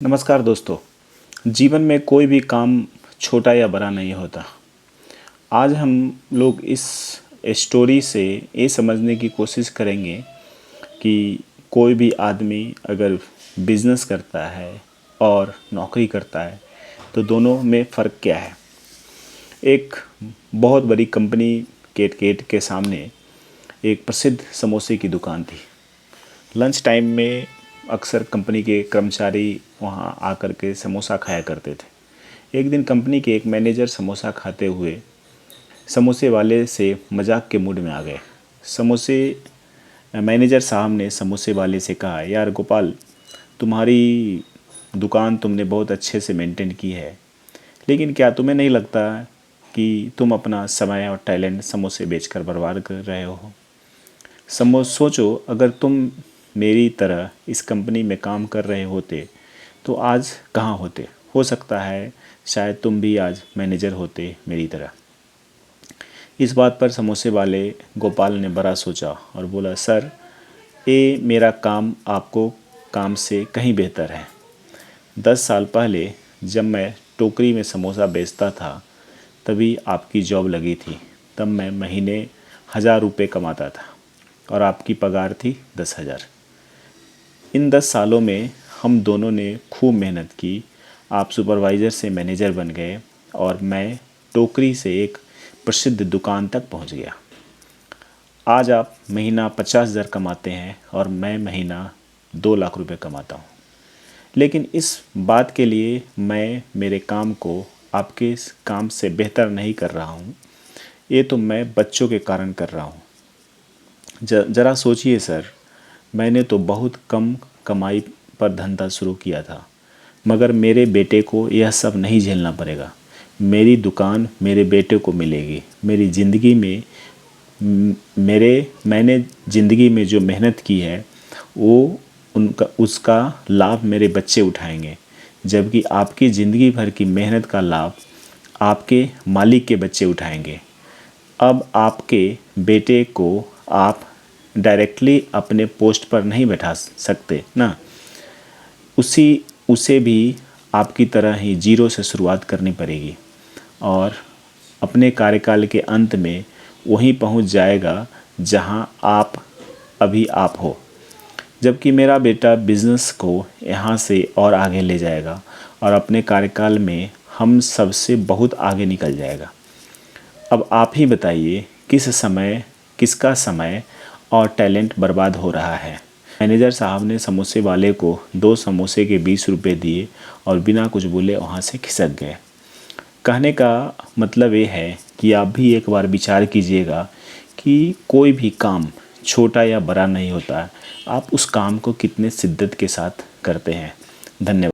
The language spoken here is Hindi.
नमस्कार दोस्तों। जीवन में कोई भी काम छोटा या बड़ा नहीं होता। आज हम लोग इस स्टोरी से ये समझने की कोशिश करेंगे कि कोई भी आदमी अगर बिजनेस करता है और नौकरी करता है तो दोनों में फ़र्क क्या है। एक बहुत बड़ी कंपनी केट के सामने एक प्रसिद्ध समोसे की दुकान थी। लंच टाइम में अक्सर कंपनी के कर्मचारी वहां आकर के समोसा खाया करते थे। एक दिन कंपनी के एक मैनेजर समोसा खाते हुए समोसे वाले से मजाक के मूड में आ गए। मैनेजर साहब ने समोसे वाले से कहा, यार गोपाल, तुम्हारी दुकान तुमने बहुत अच्छे से मेंटेन की है, लेकिन क्या तुम्हें नहीं लगता कि तुम अपना समय और टैलेंट समोसे बेचकर बर्बाद कर रहे हो। सोचो, अगर तुम मेरी तरह इस कंपनी में काम कर रहे होते तो आज कहाँ होते। हो सकता है शायद तुम भी आज मैनेजर होते मेरी तरह। इस बात पर समोसे वाले गोपाल ने बड़ा सोचा और बोला, सर, ये मेरा काम आपको काम से कहीं बेहतर है। 10 साल पहले जब मैं टोकरी में समोसा बेचता था तभी आपकी जॉब लगी थी। तब मैं महीने 1000 रुपये कमाता था और आपकी पगार थी 10,000। इन 10 सालों में हम दोनों ने खूब मेहनत की। आप सुपरवाइज़र से मैनेजर बन गए और मैं टोकरी से एक प्रसिद्ध दुकान तक पहुंच गया। आज आप महीना 50,000 कमाते हैं और मैं महीना 2 लाख रुपए कमाता हूं। लेकिन इस बात के लिए मैं मेरे काम को आपके इस काम से बेहतर नहीं कर रहा हूं। ये तो मैं बच्चों के कारण कर रहा हूं। ज़रा सोचिए सर, मैंने तो बहुत कम कमाई पर धंधा शुरू किया था, मगर मेरे बेटे को यह सब नहीं झेलना पड़ेगा। मेरी दुकान मेरे बेटे को मिलेगी। मेरी ज़िंदगी में मैंने ज़िंदगी में जो मेहनत की है वो उसका लाभ मेरे बच्चे उठाएंगे, जबकि आपकी ज़िंदगी भर की मेहनत का लाभ आपके मालिक के बच्चे उठाएंगे। अब आपके बेटे को आप डायरेक्टली अपने पोस्ट पर नहीं बैठा सकते ना। उसे भी आपकी तरह ही जीरो से शुरुआत करनी पड़ेगी और अपने कार्यकाल के अंत में वहीं पहुंच जाएगा जहां आप हो। जबकि मेरा बेटा बिज़नेस को यहां से और आगे ले जाएगा और अपने कार्यकाल में हम सबसे बहुत आगे निकल जाएगा। अब आप ही बताइए, किसका समय और टैलेंट बर्बाद हो रहा है। मैनेजर साहब ने समोसे वाले को 2 समोसे के 20 रुपये दिए और बिना कुछ बोले वहाँ से खिसक गए। कहने का मतलब ये है कि आप भी एक बार विचार कीजिएगा कि कोई भी काम छोटा या बड़ा नहीं होता, आप उस काम को कितने शिद्दत के साथ करते हैं। धन्यवाद।